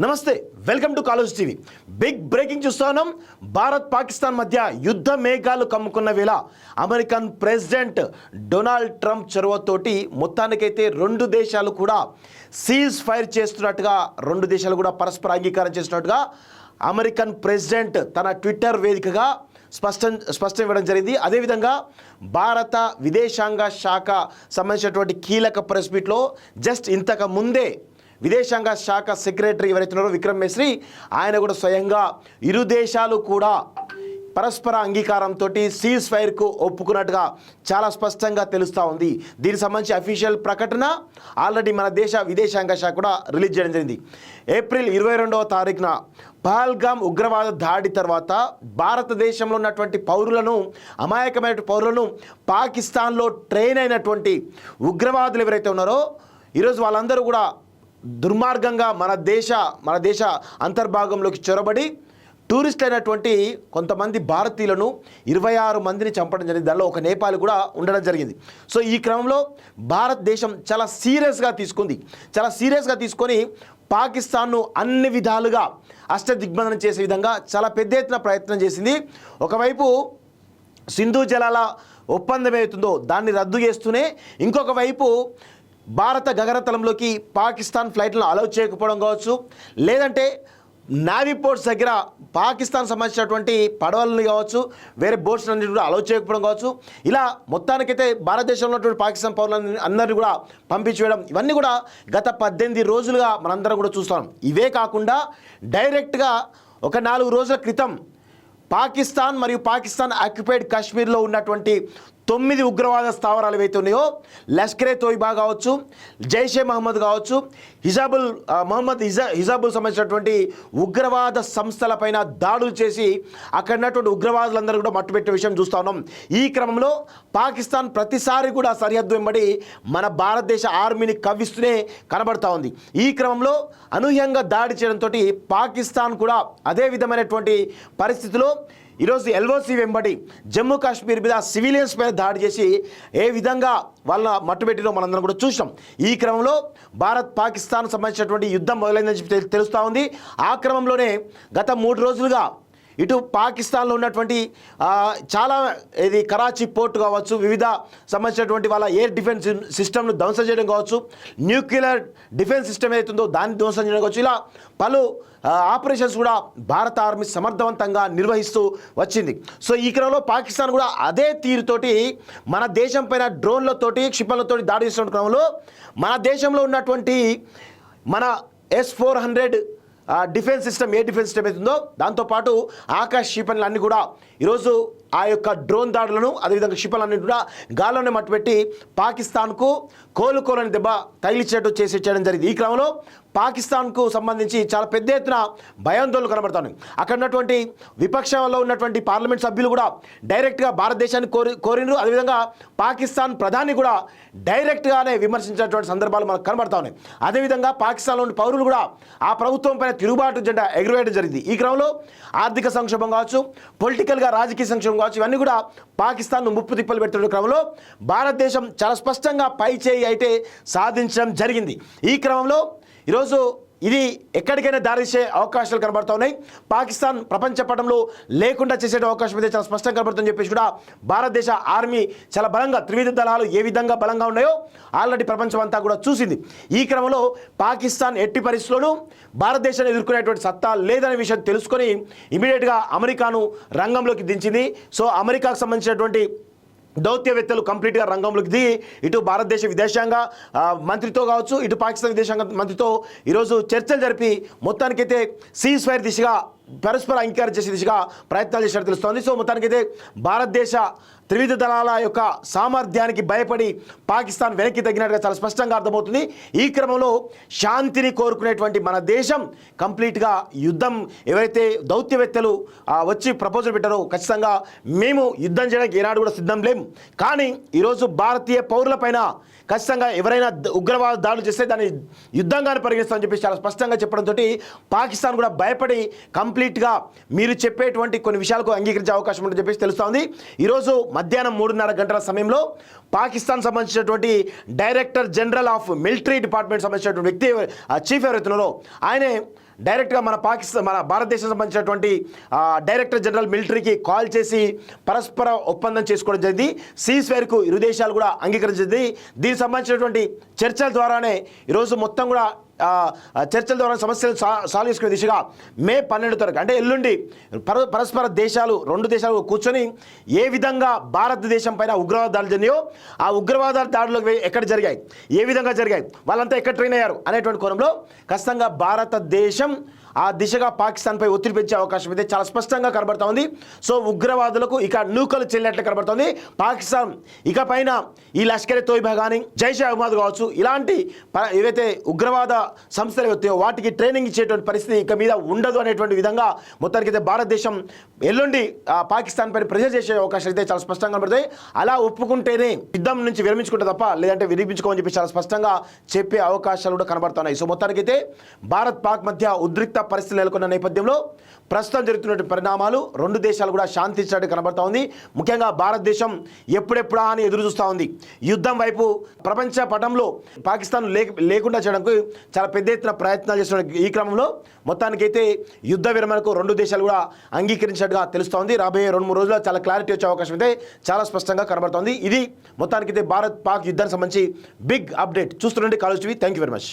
నమస్తే, welcome to college TV. Big breaking చూస్తున్నాం. భారత్ పాకిస్తాన్ మధ్య యుద్ధ మేఘాలు కమ్ముకున్న వేళ అమెరికన్ ప్రెసిడెంట్ డొనాల్డ్ ట్రంప్ చొరవతోటి మొత్తానికైతే రెండు దేశాలు కూడా సీజ్ ఫైర్ చేస్తున్నట్టుగా, రెండు దేశాలు కూడా పరస్పర అంగీకారం చేస్తున్నట్టుగా అమెరికన్ ప్రెసిడెంట్ తన ట్విట్టర్ వేదికగా స్పష్టం ఇవ్వడం జరిగింది. అదేవిధంగా భారత విదేశాంగ శాఖ సంబంధించినటువంటి కీలక ప్రెస్ మీట్లో జస్ట్ ఇంతకు ముందే విదేశాంగ శాఖ సెక్రటరీ ఎవరైతే ఉన్నారో విక్రమ్ మిశ్రీ, ఆయన కూడా స్వయంగా ఇరు దేశాలు కూడా పరస్పర అంగీకారంతో సీజ్ ఫైర్కు ఒప్పుకున్నట్టుగా చాలా స్పష్టంగా తెలుస్తూ ఉంది. దీనికి సంబంధించి అఫీషియల్ ప్రకటన ఆల్రెడీ మన దేశ విదేశాంగ శాఖ కూడా రిలీజ్ చేయడం జరిగింది. ఏప్రిల్ 22వ తారీఖున పహల్గామ్ ఉగ్రవాద దాడి తర్వాత భారతదేశంలో ఉన్నటువంటి పౌరులను, అమాయకమైన పౌరులను పాకిస్తాన్లో ట్రైన్ అయినటువంటి ఉగ్రవాదులు ఎవరైతే ఉన్నారో ఈరోజు వాళ్ళందరూ కూడా దుర్మార్గంగా మన దేశ అంతర్భాగంలోకి చొరబడి టూరిస్ట్ అయినటువంటి కొంతమంది భారతీయులను 26 మందిని చంపడం జరిగింది. దానిలో ఒక నేపాలి కూడా ఉండడం జరిగింది. సో ఈ క్రమంలో భారతదేశం చాలా సీరియస్గా తీసుకొని పాకిస్తాన్ను అన్ని విధాలుగా అష్టదిగ్బంధనం చేసే విధంగా చాలా పెద్ద ఎత్తున ప్రయత్నం చేసింది. ఒకవైపు సింధు జలాల ఒప్పందం ఏదైతుందో దాన్ని రద్దు చేస్తూనే, ఇంకొక వైపు భారత గగనతలంలోకి పాకిస్తాన్ ఫ్లైట్లను అలౌ చేయకపోవడం కావచ్చు, లేదంటే నావీ పోర్ట్స్ దగ్గర పాకిస్తాన్ సంబంధించినటువంటి పడవలను కావచ్చు, వేరే బోట్స్ అన్నింటి కూడా అలౌ చేయకపోవడం కావచ్చు, ఇలా మొత్తానికైతే భారతదేశంలో ఉన్నటువంటి పాకిస్తాన్ పౌరులను అందరినీ కూడా పంపించేయడం, ఇవన్నీ కూడా గత 18 రోజులుగా మనందరం కూడా చూస్తున్నాం. ఇవే కాకుండా డైరెక్ట్గా ఒక 4 రోజుల క్రితం పాకిస్తాన్ మరియు పాకిస్తాన్ ఆక్యుపైడ్ కాశ్మీర్లో ఉన్నటువంటి 9 ఉగ్రవాద స్థావరాలు ఏవైతే ఉన్నాయో, లష్కరే తోయిబా కావచ్చు, జైషే మహమ్మద్ కావచ్చు, హిజాబుల్ సంబంధించినటువంటి ఉగ్రవాద సంస్థలపైన దాడులు చేసి అక్కడ ఉన్నటువంటి ఉగ్రవాదులందరూ కూడా మట్టుపెట్టే విషయం చూస్తూ ఉన్నాం. ఈ క్రమంలో పాకిస్తాన్ ప్రతిసారి కూడా సరిహద్దు వెంబడి మన భారతదేశ ఆర్మీని కవ్విస్తూనే కనబడతా ఉంది. ఈ క్రమంలో అనూహ్యంగా దాడి చేయడంతో పాకిస్తాన్ కూడా అదే విధమైనటువంటి పరిస్థితిలో ఈరోజు ఎల్ఓసి వెంబడి జమ్మూ కాశ్మీర్ మీద సివిలియన్స్ పైన దాడి చేసి ఏ విధంగా వాళ్ళ మట్టుబెట్టినో మనందరం కూడా చూసాం. ఈ క్రమంలో భారత్ పాకిస్తాన్ సంబంధించినటువంటి యుద్ధం మొదలైందని చెప్పి తెలుస్తూ ఉంది. ఆ క్రమంలోనే గత 3 రోజులుగా ఇటు పాకిస్తాన్లో ఉన్నటువంటి చాలా ఇది కరాచీ పోర్ట్ కావచ్చు, వివిధ సంబంధించినటువంటి వాళ్ళ ఎయిర్ డిఫెన్స్ సిస్టమ్ను ధ్వంసం చేయడం కావచ్చు, న్యూక్లియర్ డిఫెన్స్ సిస్టమ్ ఏదైతుందో దాన్ని ధ్వంసం చేయడం కావచ్చు, ఇలా పలు ఆపరేషన్స్ కూడా భారత ఆర్మీ సమర్థవంతంగా నిర్వహిస్తూ వచ్చింది. సో ఈ క్రమంలో పాకిస్తాన్ కూడా అదే తీరుతోటి మన దేశం పైన డ్రోన్లతోటి, క్షిపణులతోటి దాడి చేస్తున్న క్రమంలో మన దేశంలో ఉన్నటువంటి మన S-400 డిఫెన్స్ సిస్టమ్, ఏ డిఫెన్స్ సిస్టమ్ అవుతుందో దాంతోపాటు ఆకాశ క్షిపణులు అన్నీ కూడా ఈరోజు ఆ యొక్క డ్రోన్ దాడులను, అదేవిధంగా క్షిపణులన్నీ కూడా గాల్లోనే మట్టుపెట్టి పాకిస్తాన్కు కోలుకోలేని దెబ్బ తగిలిచ్చేట్టు చేయడం జరిగింది. ఈ క్రమంలో పాకిస్తాన్కు సంబంధించి చాలా పెద్ద ఎత్తున భయాందోళనలు కనబడుతున్నాయి. అక్కడ ఉన్నటువంటి విపక్షంలో ఉన్నటువంటి పార్లమెంట్ సభ్యులు కూడా డైరెక్ట్గా భారతదేశాన్ని కోరినరు. అదేవిధంగా పాకిస్తాన్ ప్రధాని కూడా డైరెక్ట్గానే విమర్శించినటువంటి సందర్భాలు మనకు కనబడతా ఉన్నాయి. అదేవిధంగా పాకిస్తాన్లోని పౌరులు కూడా ఆ ప్రభుత్వం పైన తిరుగుబాటు జెండా ఎగురవేయడం జరిగింది. ఈ క్రమంలో ఆర్థిక సంక్షోభం కావచ్చు, పొలిటికల్గా రాజకీయ సంక్షోభం కావచ్చు, ఇవన్నీ కూడా పాకిస్తాన్ను ముప్పు తిప్పలు పెడుతున్న క్రమంలో భారతదేశం చాలా స్పష్టంగా పై చేయి అయితే సాధించడం జరిగింది. ఈ క్రమంలో ఈరోజు ఇది ఎక్కడికైనా దారిచ్చే అవకాశాలు కనబడుతూ ఉన్నాయి. పాకిస్తాన్ ప్రపంచ పటంలో లేకుండా చేసే అవకాశం అయితే చాలా స్పష్టంగా కనబడుతుందని చెప్పేసి కూడా భారతదేశ ఆర్మీ చాలా బలంగా, త్రివిధ దళాలు ఏ విధంగా బలంగా ఉన్నాయో ఆల్రెడీ ప్రపంచం అంతా కూడా చూసింది. ఈ క్రమంలో పాకిస్తాన్ ఎట్టి పరిస్థితుల్లోనూ భారతదేశాన్ని ఎదుర్కొనేటువంటి సత్తా లేదనే విషయం తెలుసుకొని ఇమీడియట్గా అమెరికాను రంగంలోకి దించింది. సో అమెరికాకు సంబంధించినటువంటి దౌత్యవేత్తలు కంప్లీట్గా రంగంలోకి దిగి ఇటు భారతదేశ విదేశాంగ మంత్రితో కావచ్చు, ఇటు పాకిస్తాన్ విదేశాంగ మంత్రితో ఈరోజు చర్చలు జరిపి మొత్తానికైతే సీజ్ ఫైర్ దిశగా, పరస్పర అంగీకారం చేసే దిశగా ప్రయత్నాలు చేసినట్టు తెలుస్తోంది. సో మొత్తానికైతే భారతదేశ త్రివిధ దళాల యొక్క సామర్థ్యానికి భయపడి పాకిస్తాన్ వెనక్కి తగ్గినట్టుగా చాలా స్పష్టంగా అర్థమవుతుంది. ఈ క్రమంలో శాంతిని కోరుకునేటువంటి మన దేశం కంప్లీట్గా యుద్ధం, ఎవరైతే దౌత్యవేత్తలు వచ్చి ప్రపోజల్ పెట్టారో ఖచ్చితంగా మేము యుద్ధం చేయడానికి ఏనాడు కూడా సిద్ధం లేం, కానీ ఈరోజు భారతీయ పౌరులపైన ఖచ్చితంగా ఎవరైనా ఉగ్రవాద దాడులు చేస్తే దాన్ని యుద్ధంగానే పరిగణిస్తామని చెప్పి చాలా స్పష్టంగా చెప్పడంతో పాకిస్తాన్ కూడా భయపడి కంప్లీట్గా మీరు చెప్పేటువంటి కొన్ని విషయాలకు అంగీకరించే అవకాశం ఉంటుందని చెప్పేసి తెలుస్తోంది. ఈరోజు మధ్యాహ్నం 3:30 గంటల సమయంలో పాకిస్తాన్ సంబంధించినటువంటి director general of military department సంబంధించినటువంటి వ్యక్తి చీఫ్ ఎవరైతున్నారో ఆయనే డైరెక్ట్గా మన భారతదేశం సంబంధించినటువంటి డైరెక్టర్ జనరల్ మిలిటరీకి కాల్ చేసి పరస్పర ఒప్పందం చేసుకోవడం జరిగింది. సీజ్ ఫైర్కు ఇరు దేశాలు కూడా అంగీకరించింది. దీనికి సంబంధించినటువంటి చర్చల ద్వారానే ఈరోజు మొత్తం కూడా చర్చల ద్వారా సమస్యలు సాల్వ్ చేసుకునే దిశగా మే 12 తారీఖు అంటే ఎల్లుండి పరస్పర దేశాలు 2 దేశాలు కూర్చొని ఏ విధంగా భారతదేశం పైన ఉగ్రవాద దాడులు జరిగాయో ఆ ఉగ్రవాద దాడులు ఎక్కడ జరిగాయి, ఏ విధంగా జరిగాయి, వాళ్ళంతా ఎక్కడ ట్రైన్ అయ్యారు అనేటువంటి కోణంలో ఖచ్చితంగా భారతదేశం ఆ దిశగా పాకిస్తాన్పై ఒత్తిడి పెంచే అవకాశం అయితే చాలా స్పష్టంగా కనబడతా ఉంది. సో ఉగ్రవాదులకు ఇక నూకలు చెల్లినట్లు కనబడుతుంది. పాకిస్తాన్ ఇక పైన ఈ లష్కరే తోయిబా కానీ జైషే అహ్మద్ కావచ్చు ఇలాంటి ఏవైతే ఉగ్రవాద సంస్థలు వస్తాయో వాటికి ట్రైనింగ్ ఇచ్చేటువంటి పరిస్థితి ఇక మీద ఉండదు అనేటువంటి విధంగా మొత్తానికైతే భారతదేశం ఎల్లుండి పాకిస్తాన్ పైన ప్రెజర్ చేసే అవకాశం అయితే చాలా స్పష్టంగా కనబడుతుంది. అలా ఒప్పుకుంటేనే యుద్ధం నుంచి విరమించుకుంటే తప్ప లేదంటే విరమించుకోమని చెప్పి చాలా స్పష్టంగా చెప్పే అవకాశాలు కూడా కనబడుతున్నాయి. సో మొత్తానికైతే భారత్ పాక్ మధ్య ఉద్రిక్త పరిస్థితులు నెలకొన్న నేపథ్యంలో ప్రస్తుతం జరుగుతున్న పరిణామాలు 2 దేశాలు కూడా శాంతి ఇచ్చినట్టు కనబడతా ఉంది. ముఖ్యంగా భారతదేశం ఎప్పుడెప్పుడా అని ఎదురు చూస్తూ ఉంది. యుద్ధం వైపు ప్రపంచ పటంలో పాకిస్తాన్ లేకుండా చేయడానికి చాలా పెద్ద ఎత్తున ప్రయత్నాలు చేస్తున్న ఈ క్రమంలో మొత్తానికైతే యుద్ధ విరమణకు 2 దేశాలు కూడా అంగీకరించినట్టుగా తెలుస్తోంది. రాబోయే 2-3 రోజుల్లో చాలా క్లారిటీ వచ్చే అవకాశం అయితే చాలా స్పష్టంగా కనబడుతోంది. ఇది మొత్తానికైతే భారత్ పాక్ యుద్ధానికి సంబంధించి బిగ్ అప్డేట్. చూస్తుండండి college TV. Thank you very much.